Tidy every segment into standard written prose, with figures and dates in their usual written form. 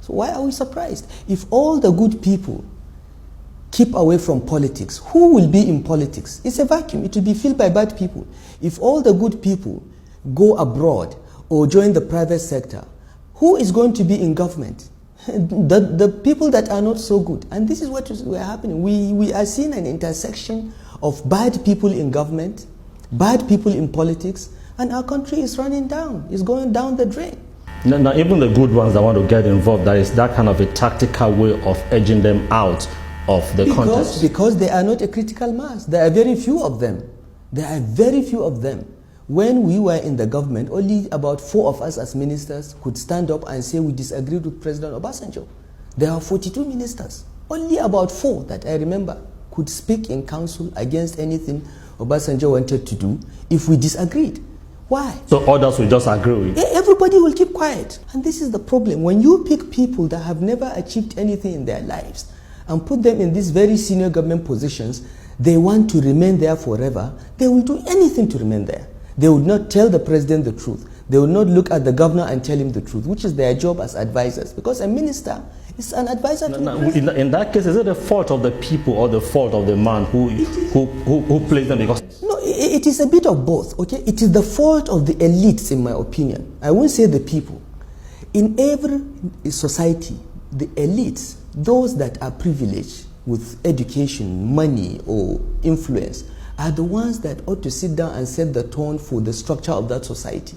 So why are we surprised? If all the good people keep away from politics, who will be in politics? It's a vacuum. It will be filled by bad people. If all the good people go abroad or join the private sector, who is going to be in government? The people that are not so good. And this is what is happening. We are seeing an intersection of bad people in government, bad people in politics, and our country is running down. It's going down the drain. Now, even the good ones that want to get involved, that is that kind of a tactical way of edging them out of the contest. Because they are not a critical mass. There are very few of them. There are very few of them. When we were in the government, only about 4 of us as ministers could stand up and say we disagreed with President Obasanjo. There are 42 ministers. Only about 4 that I remember could speak in council against anything Obasanjo wanted to do if we disagreed. Why? So others will just agree with? Everybody will keep quiet. And this is the problem. When you pick people that have never achieved anything in their lives and put them in these very senior government positions, they want to remain there forever. They will do anything to remain there. They would not tell the president the truth. They will not look at the governor and tell him the truth, which is their job as advisors. Because a minister is an advisor to the president. In that case, is it the fault of the people or the fault of the man who plays them? Because no, it is a bit of both. Okay, it is the fault of the elites, in my opinion. I won't say the people. In every society, the elites, those that are privileged with education, money, or influence, are the ones that ought to sit down and set the tone for the structure of that society.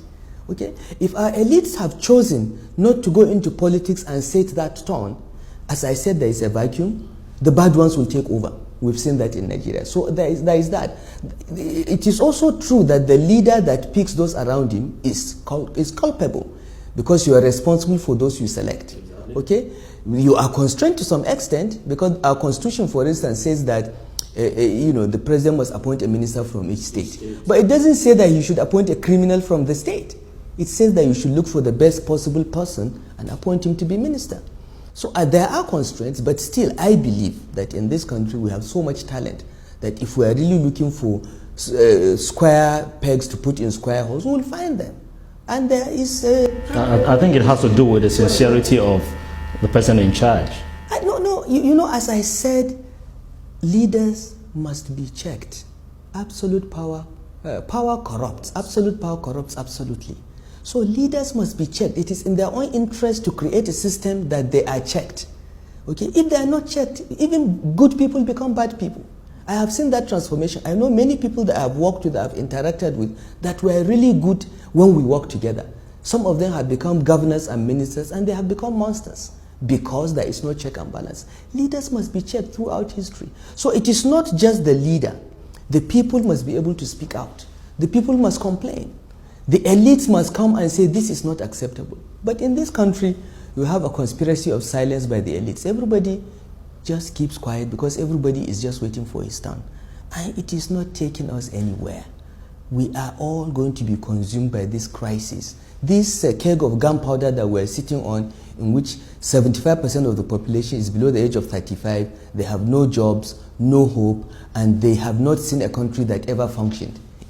Okay? If our elites have chosen not to go into politics and set that tone, as I said, there is a vacuum, the bad ones will take over. We've seen that in Nigeria. So there is that. It is also true that the leader that picks those around him is culpable, because you are responsible for those you select. Okay? You are constrained to some extent, because our constitution, for instance, says that the president must appoint a minister from each state. But it doesn't say that you should appoint a criminal from the state. It says that you should look for the best possible person and appoint him to be minister. So there are constraints, but still I believe that in this country we have so much talent that if we are really looking for square pegs to put in square holes, we will find them. And there is... I think it has to do with the sincerity of the person in charge. No, as I said, leaders must be checked. Absolute power, power corrupts. Absolute power corrupts absolutely. So leaders must be checked. It is in their own interest to create a system that they are checked. Okay? If they are not checked, even good people become bad people. I have seen that transformation. I know many people that I have worked with, that I have interacted with, that were really good when we worked together. Some of them have become governors and ministers, and they have become monsters, because there is no check and balance. Leaders must be checked throughout history. So it is not just the leader. The people must be able to speak out. The people must complain. The elites must come and say this is not acceptable. But in this country, you have a conspiracy of silence by the elites. Everybody just keeps quiet because everybody is just waiting for his turn. And it is not taking us anywhere. We are all going to be consumed by this crisis. This keg of gunpowder that we're sitting on, in which 75% of the population is below the age of 35, they have no jobs, no hope, and they have not seen a country that ever functioned.